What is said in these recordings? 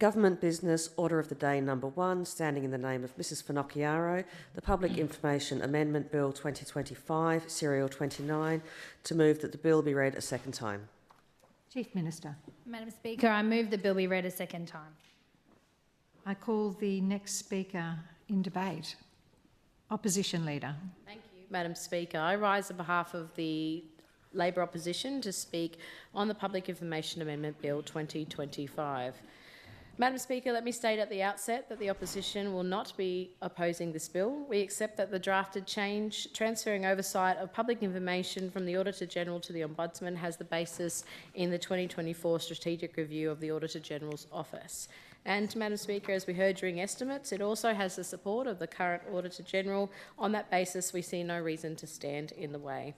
Government Business Order of the Day number 1, standing in the name of Mrs Finocchiaro, the Public Information Amendment Bill 2025, Serial 29, to move that the bill be read a second time. Chief Minister. Madam Speaker, I move the bill be read a second time. I call the next speaker in debate. Opposition Leader. Thank you, Madam Speaker. I rise on behalf of the Labor opposition to speak on the Public Information Amendment Bill 2025. Madam Speaker, let me state at the outset that the opposition will not be opposing this bill. We accept that the drafted change transferring oversight of public information from the Auditor-General to the Ombudsman has the basis in the 2024 Strategic Review of the Auditor-General's Office. And, Madam Speaker, as we heard during estimates, it also has the support of the current Auditor-General. On that basis, we see no reason to stand in the way.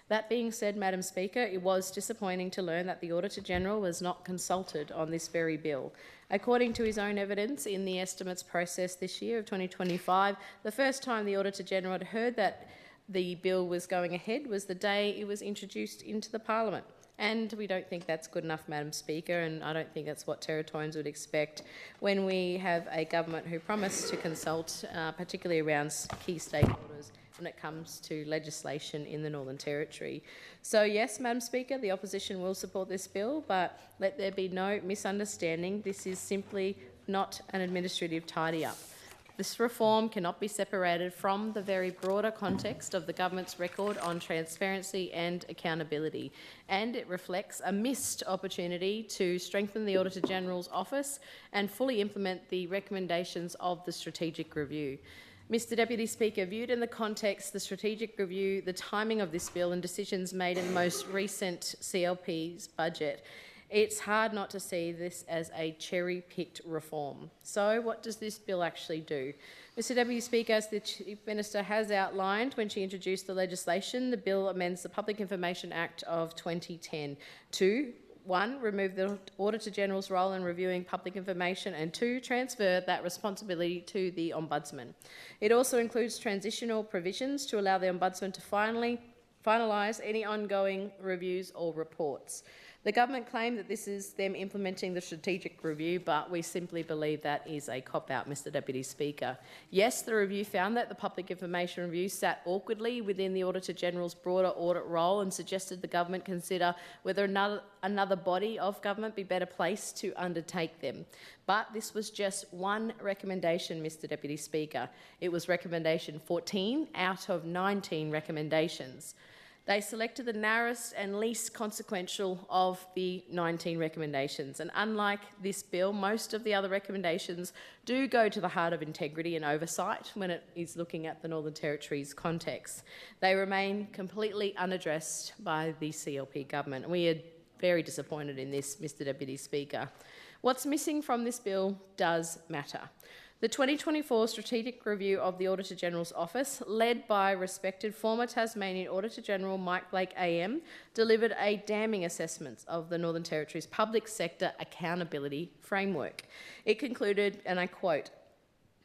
That being said, Madam Speaker, it was disappointing to learn that the Auditor-General was not consulted on this very bill. According to his own evidence in the estimates process this year of 2025, the first time the Auditor-General had heard that the bill was going ahead was the day it was introduced into the Parliament. And we don't think that's good enough, Madam Speaker, and I don't think that's what Territorians would expect when we have a government who promised to consult, particularly around key stakeholders when it comes to legislation in the Northern Territory. So yes, Madam Speaker, the opposition will support this bill, but let there be no misunderstanding. This is simply not an administrative tidy-up. This reform cannot be separated from the very broader context of the government's record on transparency and accountability, and it reflects a missed opportunity to strengthen the Auditor-General's office and fully implement the recommendations of the strategic review. Mr Deputy Speaker, viewed in the context, the strategic review, the timing of this bill and decisions made in the most recent CLP's budget, it's hard not to see this as a cherry-picked reform. So what does this bill actually do? Mr Deputy Speaker, as the Chief Minister has outlined when she introduced the legislation, the bill amends the Public Information Act of 2010 to 1. Remove the Auditor-General's role in reviewing public information, and 2. Transfer that responsibility to the Ombudsman. It also includes transitional provisions to allow the Ombudsman to finalise any ongoing reviews or reports. The government claimed that this is them implementing the strategic review, but we simply believe that is a cop-out, Mr Deputy Speaker. Yes, the review found that the Public Information Review sat awkwardly within the Auditor-General's broader audit role and suggested the government consider whether another body of government be better placed to undertake them. But this was just one recommendation, Mr Deputy Speaker. It was recommendation 14 out of 19 recommendations. They selected the narrowest and least consequential of the 19 recommendations. And unlike this bill, most of the other recommendations do go to the heart of integrity and oversight when it is looking at the Northern Territory's context. They remain completely unaddressed by the CLP government. And we are very disappointed in this, Mr Deputy Speaker. What's missing from this bill does matter. The 2024 Strategic Review of the Auditor-General's Office, led by respected former Tasmanian Auditor-General Mike Blake AM, delivered a damning assessment of the Northern Territory's public sector accountability framework. It concluded, and I quote,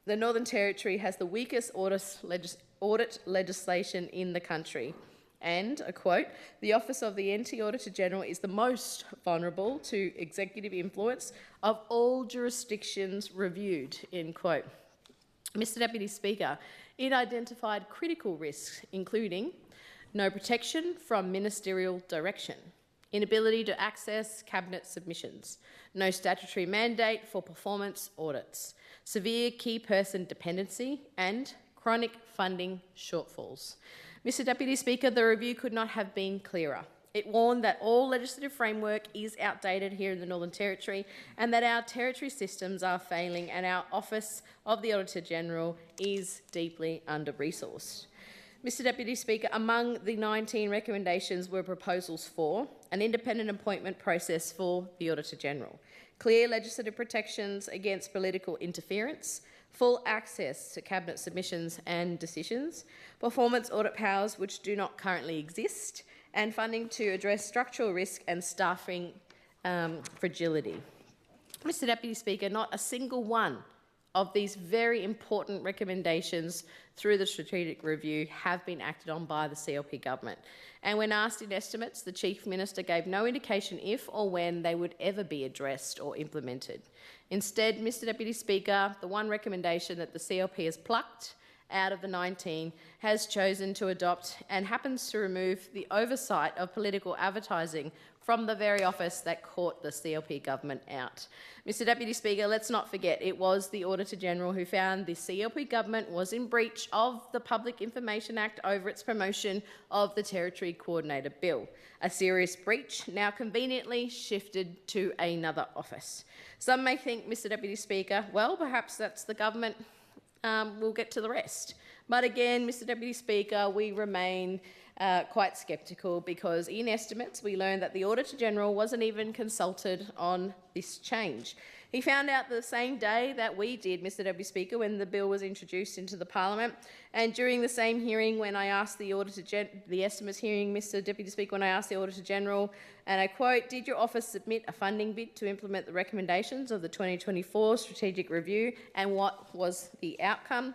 "The Northern Territory has the weakest audit legislation in the country." And, I quote, "The Office of the NT Auditor-General is the most vulnerable to executive influence of all jurisdictions reviewed," end quote. Mr Deputy Speaker, it identified critical risks, including no protection from ministerial direction, inability to access cabinet submissions, no statutory mandate for performance audits, severe key person dependency, and chronic funding shortfalls. Mr Deputy Speaker, the review could not have been clearer. It warned that all legislative framework is outdated here in the Northern Territory and that our territory systems are failing and our Office of the Auditor-General is deeply under-resourced. Mr Deputy Speaker, among the 19 recommendations were proposals for an independent appointment process for the Auditor-General, clear legislative protections against political interference, full access to cabinet submissions and decisions, performance audit powers which do not currently exist, and funding to address structural risk and staffing fragility. Mr Deputy Speaker, not a single one of these very important recommendations through the strategic review have been acted on by the CLP government. And when asked in estimates, the Chief Minister gave no indication if or when they would ever be addressed or implemented. Instead, Mr Deputy Speaker, the one recommendation that the CLP has plucked out of the 19 has chosen to adopt and happens to remove the oversight of political advertising from the very office that caught the CLP government out. Mr Deputy Speaker, let's not forget it was the Auditor-General who found the CLP government was in breach of the Public Information Act over its promotion of the Territory Coordinator Bill, a serious breach now conveniently shifted to another office. Some may think, Mr Deputy Speaker, well, perhaps that's the government. We'll get to the rest. But again, Mr Deputy Speaker, we remain quite sceptical because in estimates we learned that the Auditor-General wasn't even consulted on this change. He found out the same day that we did, Mr Deputy Speaker, when the bill was introduced into the Parliament, and during the same hearing when I asked the estimates hearing, Mr Deputy Speaker, when I asked the Auditor-General, and I quote, "Did your office submit a funding bid to implement the recommendations of the 2024 strategic review, and what was the outcome?"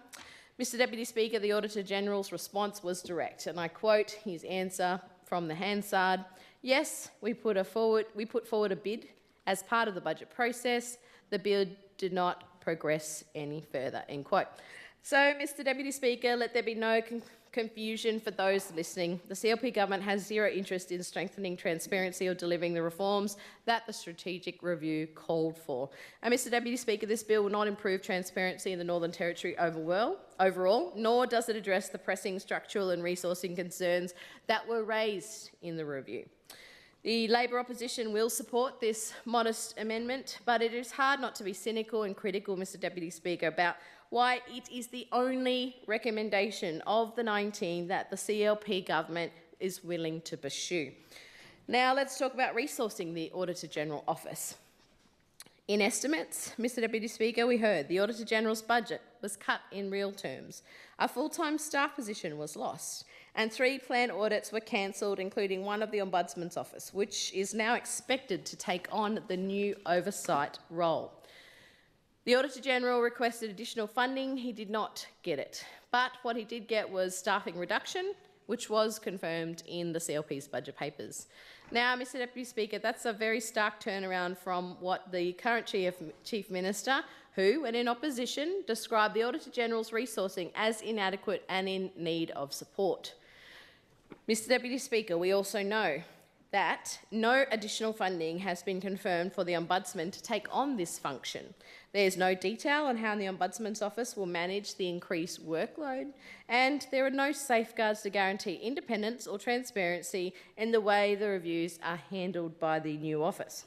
Mr Deputy Speaker, the Auditor-General's response was direct, and I quote his answer from the Hansard: "Yes, we put forward a bid as part of the budget process. The bid did not progress any further," end quote. So, Mr Deputy Speaker, let there be no confusion for those listening. The CLP government has zero interest in strengthening transparency or delivering the reforms that the strategic review called for. And Mr Deputy Speaker, this bill will not improve transparency in the Northern Territory overall, nor does it address the pressing structural and resourcing concerns that were raised in the review. The Labor opposition will support this modest amendment, but it is hard not to be cynical and critical, Mr Deputy Speaker, about why it is the only recommendation of the 19 that the CLP government is willing to pursue. Now let's talk about resourcing the Auditor-General Office. In estimates, Mr Deputy Speaker, we heard the Auditor-General's budget was cut in real terms. A full-time staff position was lost, and 3 planned audits were cancelled, including one of the Ombudsman's office, which is now expected to take on the new oversight role. The Auditor-General requested additional funding. He did not get it. But what he did get was staffing reduction, which was confirmed in the CLP's budget papers. Now, Mr Deputy Speaker, that's a very stark turnaround from what the current Chief Minister, who, when in opposition, described the Auditor-General's resourcing as inadequate and in need of support. Mr Deputy Speaker, we also know that no additional funding has been confirmed for the Ombudsman to take on this function. There is no detail on how the Ombudsman's office will manage the increased workload, and there are no safeguards to guarantee independence or transparency in the way the reviews are handled by the new office.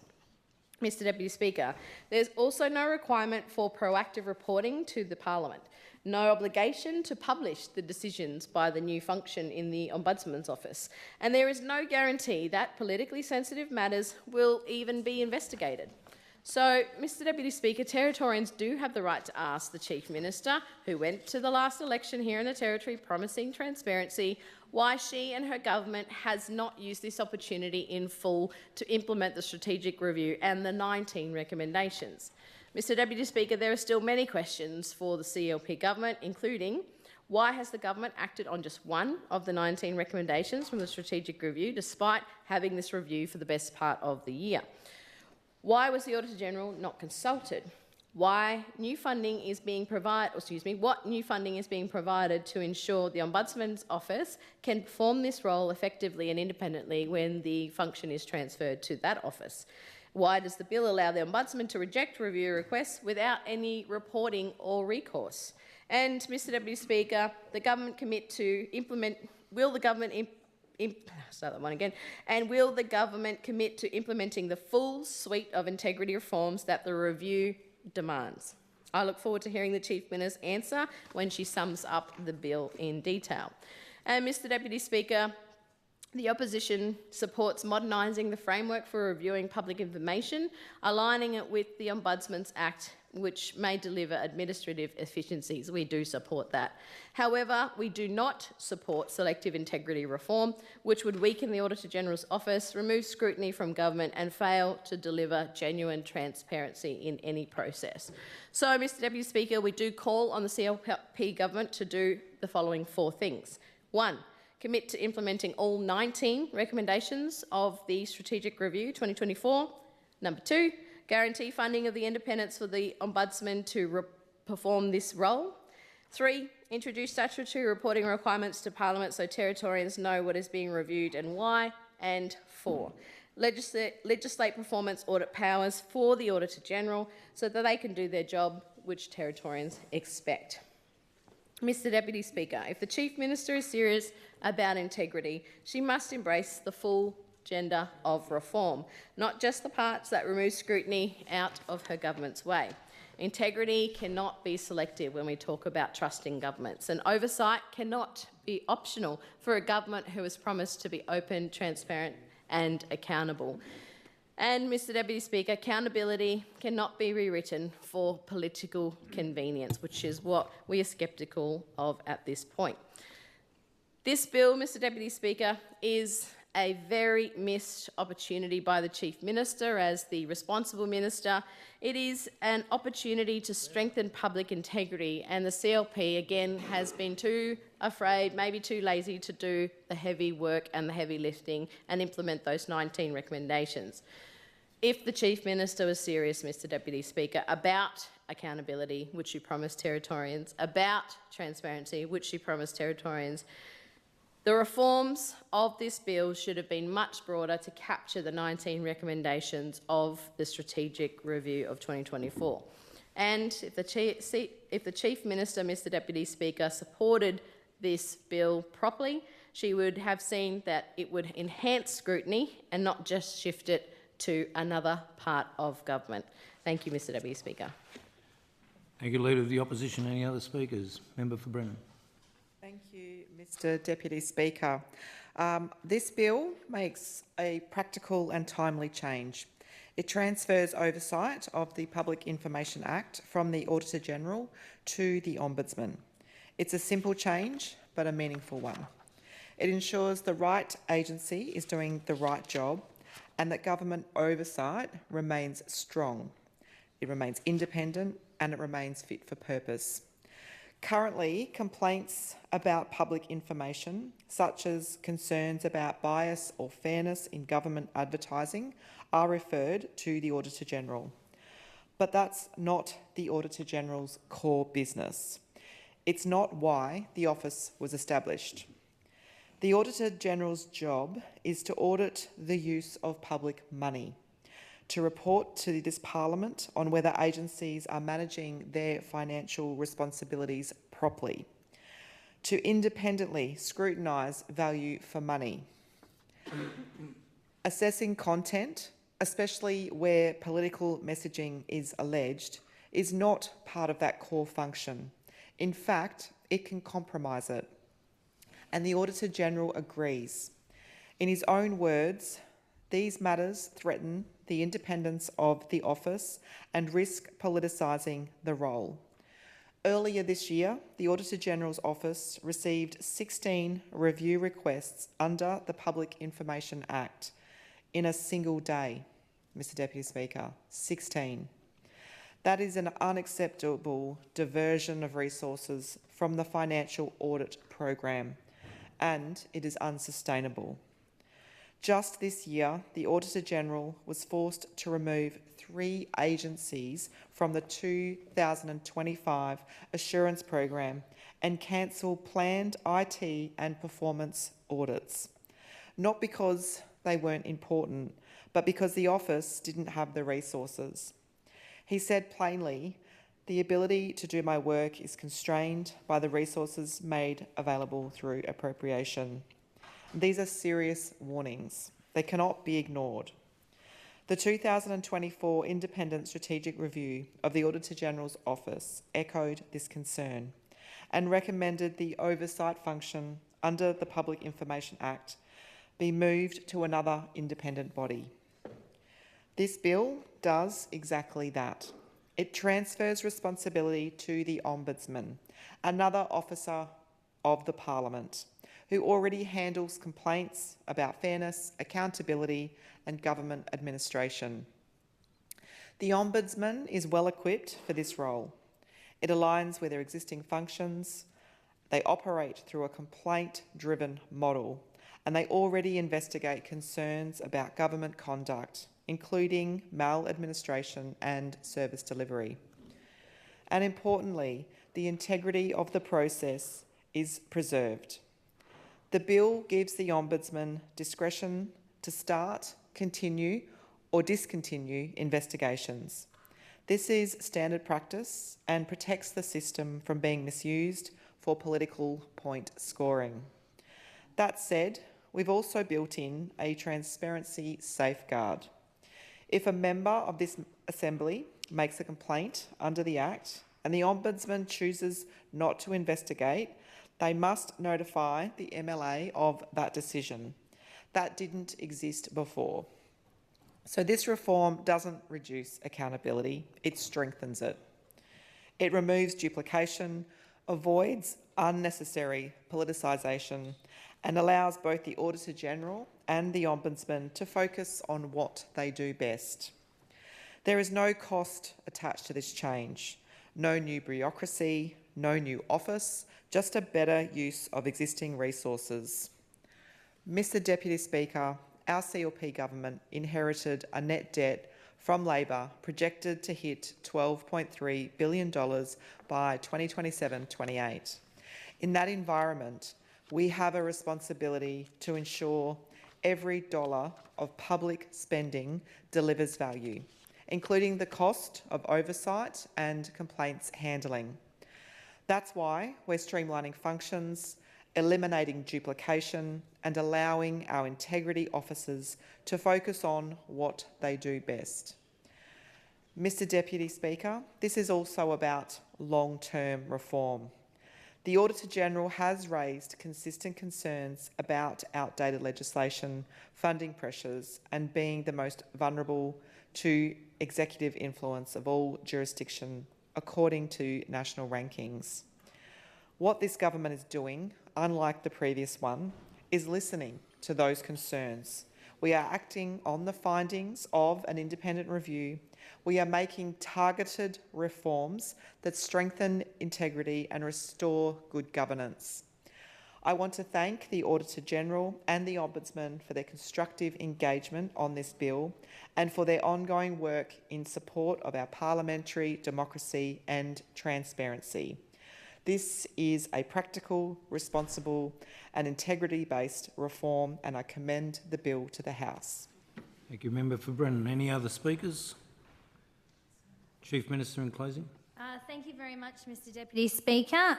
Mr Deputy Speaker, there's also no requirement for proactive reporting to the Parliament, no obligation to publish the decisions by the new function in the Ombudsman's office, and there is no guarantee that politically sensitive matters will even be investigated. So, Mr Deputy Speaker, Territorians do have the right to ask the Chief Minister, who went to the last election here in the Territory promising transparency, why she and her government has not used this opportunity in full to implement the strategic review and the 19 recommendations. Mr Deputy Speaker, there are still many questions for the CLP government, including why has the government acted on just one of the 19 recommendations from the strategic review, despite having this review for the best part of the year? Why was the Auditor-General not consulted? What new funding is being provided to ensure the Ombudsman's office can perform this role effectively and independently when the function is transferred to that office? Why does the bill allow the Ombudsman to reject review requests without any reporting or recourse? And, Mr Deputy Speaker, will the government commit to implementing the full suite of integrity reforms that the review demands? I look forward to hearing the Chief Minister's answer when she sums up the bill in detail. And, Mr Deputy Speaker, The opposition supports modernising the framework for reviewing public information, aligning it with the Ombudsman's Act, which may deliver administrative efficiencies. We do support that. However, we do not support selective integrity reform, which would weaken the Auditor-General's office, remove scrutiny from government and fail to deliver genuine transparency in any process. So, Mr Deputy Speaker, we do call on the CLP government to do the following 4 things. 1, commit to implementing all 19 recommendations of the Strategic Review 2024. Number 2, guarantee funding of the independence for the Ombudsman to perform this role. 3, introduce statutory reporting requirements to Parliament so Territorians know what is being reviewed and why. And 4, legislate performance audit powers for the Auditor-General so that they can do their job, which Territorians expect. Mr Deputy Speaker, if the Chief Minister is serious about integrity, she must embrace the full agenda of reform, not just the parts that remove scrutiny out of her government's way. Integrity cannot be selective when we talk about trusting governments, and oversight cannot be optional for a government who has promised to be open, transparent and accountable. And, Mr Deputy Speaker, accountability cannot be rewritten for political convenience, which is what we are sceptical of at this point. This bill, Mr Deputy Speaker, is a very missed opportunity by the Chief Minister as the responsible minister. It is an opportunity to strengthen public integrity, and the CLP, again, has been too afraid, maybe too lazy to do the heavy work and the heavy lifting and implement those 19 recommendations. If the Chief Minister was serious, Mr Deputy Speaker, about accountability, which she promised Territorians, about transparency, which she promised Territorians, the reforms of this bill should have been much broader to capture the 19 recommendations of the Strategic Review of 2024. And if the Chief Minister, Mr Deputy Speaker, supported this bill properly, she would have seen that it would enhance scrutiny and not just shift it to another part of government. Thank you, Mr Deputy Speaker. Thank you, Leader of the Opposition. Any other speakers? Member for Brennan. Thank you, Mr Deputy Speaker. This bill makes a practical and timely change. It transfers oversight of the Public Information Act from the Auditor-General to the Ombudsman. It's a simple change, but a meaningful one. It ensures the right agency is doing the right job and that government oversight remains strong. It remains independent and it remains fit for purpose. Currently, complaints about public information, such as concerns about bias or fairness in government advertising, are referred to the Auditor-General. But that's not the Auditor-General's core business. It's not why the office was established. The Auditor-General's job is to audit the use of public money, to report to this Parliament on whether agencies are managing their financial responsibilities properly, to independently scrutinise value for money, assessing content, especially where political messaging is alleged, is not part of that core function. In fact, it can compromise it. And the Auditor-General agrees. In his own words, these matters threaten the independence of the office and risk politicising the role. Earlier this year, the Auditor-General's office received 16 review requests under the Public Information Act in a single day, Mr Deputy Speaker, 16. That is an unacceptable diversion of resources from the financial audit program, and it is unsustainable. Just this year, the Auditor-General was forced to remove 3 agencies from the 2025 assurance program and cancel planned IT and performance audits. Not because they weren't important, but because the office didn't have the resources. He said plainly, "The ability to do my work is constrained by the resources made available through appropriation." These are serious warnings. They cannot be ignored. The 2024 Independent Strategic Review of the Auditor-General's Office echoed this concern and recommended the oversight function under the Public Information Act be moved to another independent body. This bill does exactly that. It transfers responsibility to the Ombudsman, another officer of the Parliament, who already handles complaints about fairness, accountability and government administration. The Ombudsman is well equipped for this role. It aligns with their existing functions. They operate through a complaint-driven model, and they already investigate concerns about government conduct, including maladministration and service delivery. And importantly, the integrity of the process is preserved. The bill gives the Ombudsman discretion to start, continue or discontinue investigations. This is standard practice and protects the system from being misused for political point scoring. That said, we've also built in a transparency safeguard. If a member of this Assembly makes a complaint under the Act and the Ombudsman chooses not to investigate, they must notify the MLA of that decision. That didn't exist before. So this reform doesn't reduce accountability, it strengthens it. It removes duplication, avoids unnecessary politicisation and allows both the Auditor-General and the Ombudsman to focus on what they do best. There is no cost attached to this change, no new bureaucracy, no new office, just a better use of existing resources. Mr Deputy Speaker, our CLP government inherited a net debt from Labor projected to hit $12.3 billion by 2027-28. In that environment, we have a responsibility to ensure every dollar of public spending delivers value, including the cost of oversight and complaints handling. That's why we're streamlining functions, eliminating duplication and allowing our integrity officers to focus on what they do best. Mr Deputy Speaker, this is also about long-term reform. The Auditor-General has raised consistent concerns about outdated legislation, funding pressures and being the most vulnerable to executive influence of all jurisdictions according to national rankings. What this government is doing, unlike the previous one, is listening to those concerns. We are acting on the findings of an independent review. We are making targeted reforms that strengthen integrity and restore good governance. I want to thank the Auditor-General and the Ombudsman for their constructive engagement on this bill and for their ongoing work in support of our parliamentary democracy and transparency. This is a practical, responsible and integrity-based reform and I commend the bill to the House. Thank you, Member for Brennan. Any other speakers? Chief Minister in closing. Thank you very much, Mr Deputy Speaker.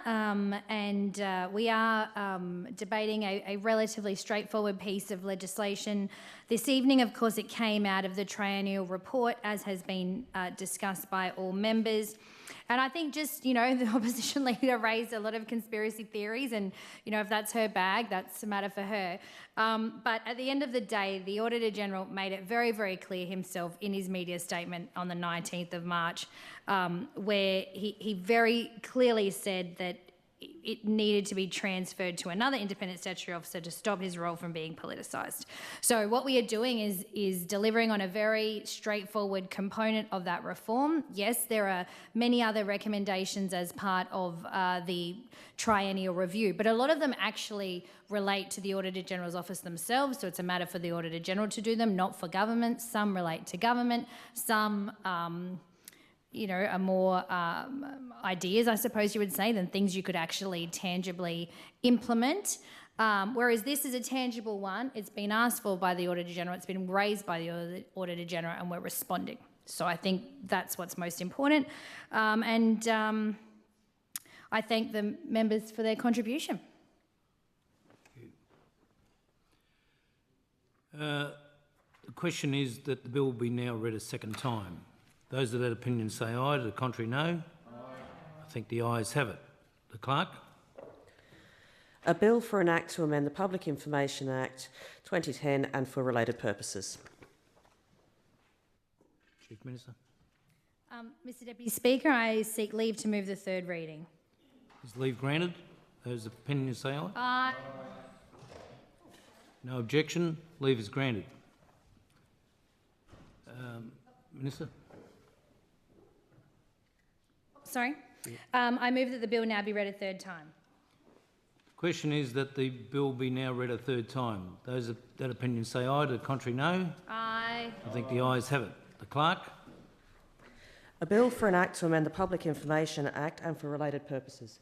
We are debating a relatively straightforward piece of legislation this evening. Of course, it came out of the triennial report, as has been discussed by all members. And I think just, the opposition leader raised a lot of conspiracy theories and, if that's her bag, that's a matter for her. But at the end of the day, the Auditor-General made it very, very clear himself in his media statement on the 19th of March, where he very clearly said that it needed to be transferred to another independent statutory officer to stop his role from being politicised. So what we are doing is delivering on a very straightforward component of that reform. Yes, there are many other recommendations as part of the triennial review, but a lot of them actually relate to the Auditor-General's office themselves, so it's a matter for the Auditor-General to do them, not for government. Some relate to government, some are more ideas, I suppose you would say, than things you could actually tangibly implement. Whereas this is a tangible one. It's been asked for by the Auditor-General, it's been raised by the Auditor-General, and we're responding. So I think that's what's most important. I thank the members for their contribution. The question is that the bill will be now read a second time. Those of that opinion say aye, to the contrary no. Aye. I think the ayes have it. The Clerk? A bill for an act to amend the Public Information Act 2010 and for related purposes. Chief Minister. Mr Deputy Speaker, I seek leave to move the third reading. Is leave granted? Those of opinion say aye. Aye. No objection. Leave is granted. Minister. Sorry? I move that the bill now be read a third time. The question is that the bill be now read a third time. Those of that opinion say aye. To the contrary, no. Aye. I think the ayes have it. The clerk. A bill for an act to amend the Public Information Act and for related purposes.